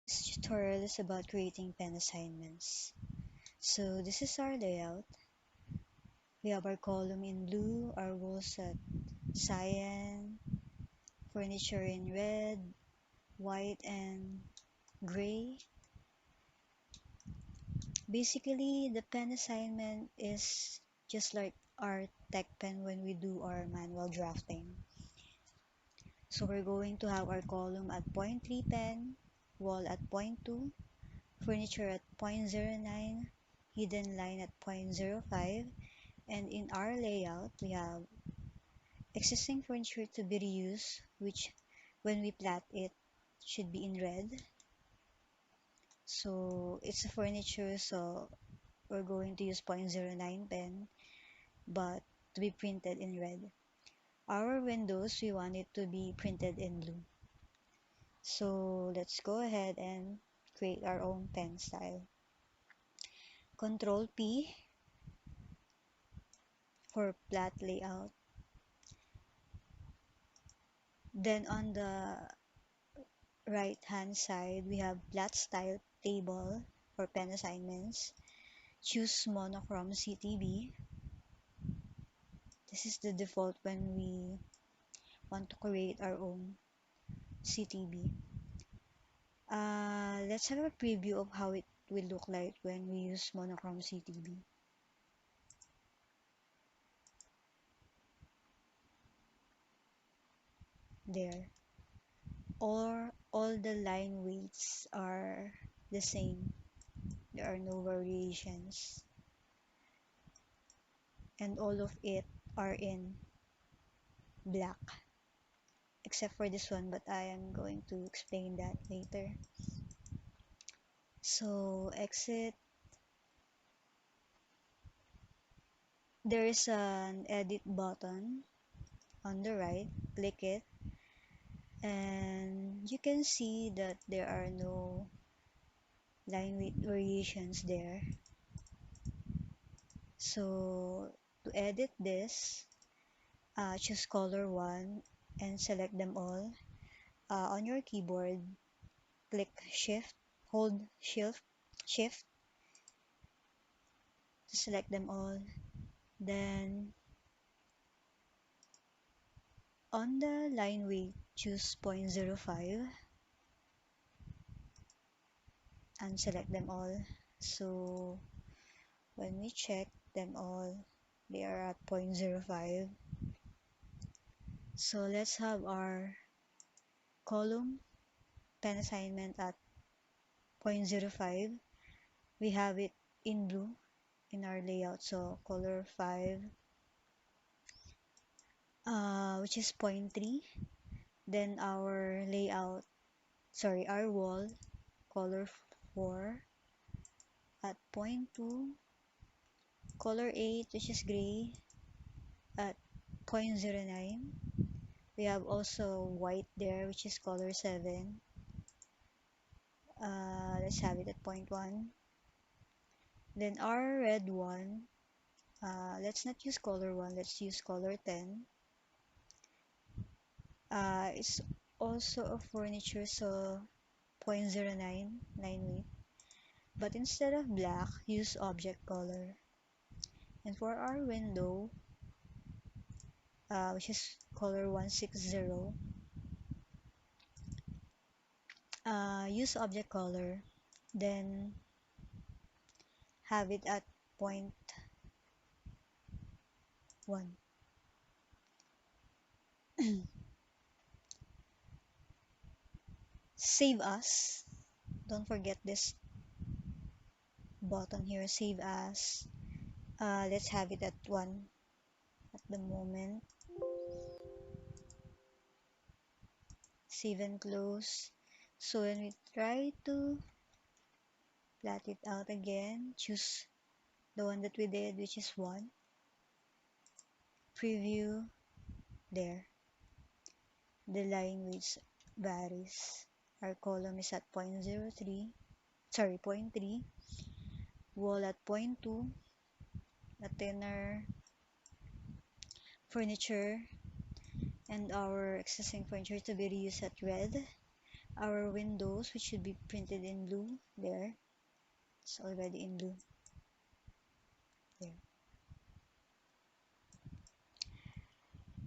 This tutorial is about creating pen assignments. So this is our layout. We have our column in blue, our walls at cyan, furniture in red, white, and gray. Basically, the pen assignment is just like our tech pen when we do our manual drafting. So we're going to have our column at 0.3 pen, wall at 0.2, furniture at 0.09, hidden line at 0.05, and in our layout we have existing furniture to be reused, which when we plot it should be in red. So it's a furniture, so we're going to use 0.09 pen, but to be printed in red. Our windows, we want it to be printed in blue. So let's go ahead and create our own pen style. Control P for plot layout. Then on the right hand side, we have plot style table for pen assignments. Choose monochrome CTB. This is the default when we want to create our own CTB. Let's have a preview of how it will look like when we use monochrome CTB. There. Or all the line weights are the same. There are no variations. And all of it are in black. Except for this one, but I am going to explain that later. So exit. There is an edit button on the right. Click it, and you can see that there are no line weight variations there. So to edit this, choose color 1 and select them all. On your keyboard, click shift, hold shift to select them all. Then on the line weight, choose 0.05 and select them all. So when we check them all, they are at 0.05. So let's have our column pen assignment at 0.05. We have it in blue in our layout, so color 5, which is 0.3. Then our layout, our wall, color 4 at 0.2, color 8, which is gray, at 0.09. We have also white there, which is color 7. Let's have it at 0.1. Then our red one, let's not use color 1, let's use color 10. It's also a furniture, so 0.09 line weight. But instead of black, use object color. And for our window, which is color 160, use object color, then have it at 0.1. Save as. Don't forget this button here, save as. Let's have it at 1 at the moment. Save and close. So when we try to plot it out again, choose the one that we did, which is 1. Preview. There. The line weights varies. Our column is at 0.03. Sorry, 0.3. Wall at 0.2. A thinner furniture, and our existing furniture to be reused at red. our windows, which should be printed in blue. There, it's already in blue. There.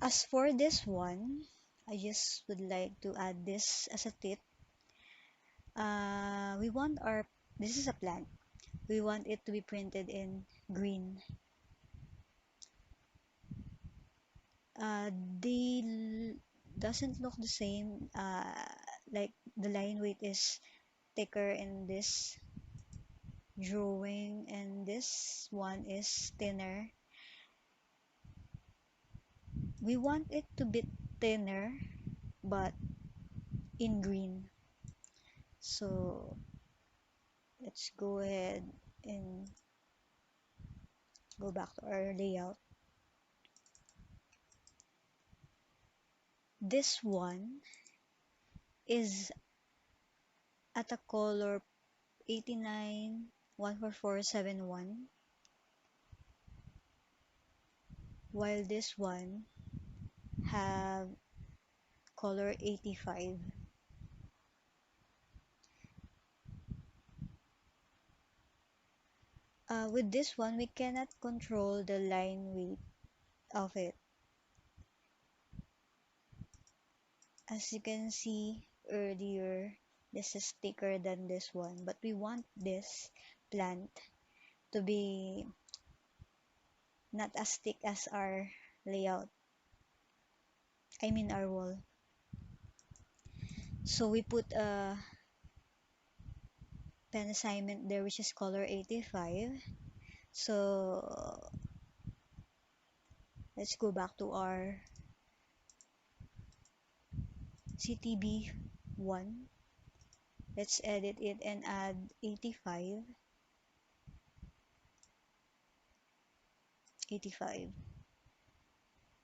As for this one, I just would like to add this as a tip. We want our, this is a plant. We want it to be printed in green. They doesn't look the same. Like the line weight is thicker in this drawing, and this one is thinner. We want it to be thinner, but in green. So let's go ahead and go back to our layout. This one is at a color 89 14471, while this one have color 85. With this one, we cannot control the line weight of it. As you can see earlier, this is thicker than this one, but we want this plant to be not as thick as our layout. I mean our wall. So we put a pen assignment there, which is color 85. So let's go back to our CTB 1. Let's edit it and add 85. 85,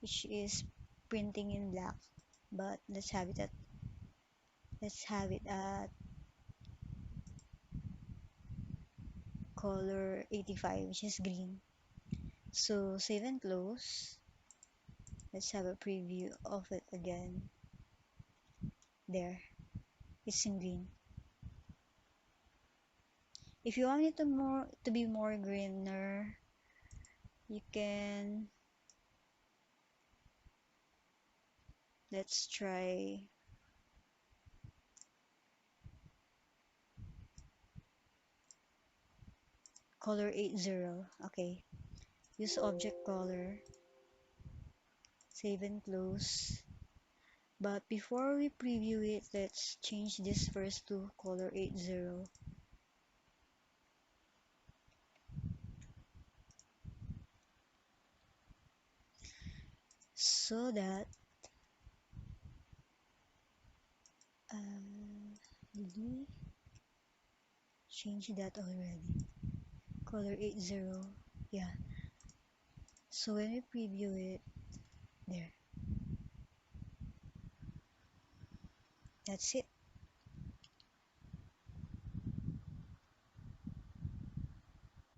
which is printing in black, but let's have it at color 85, which is green. So save and close. Let's have a preview of it again. There, it's in green. If you want it to be more greener, you can, let's try color 80. Okay, use object color, save and close. But before we preview it, let's change this first to color 80, so that did we change that already? Color 80, yeah. So when we preview it, there, that's it.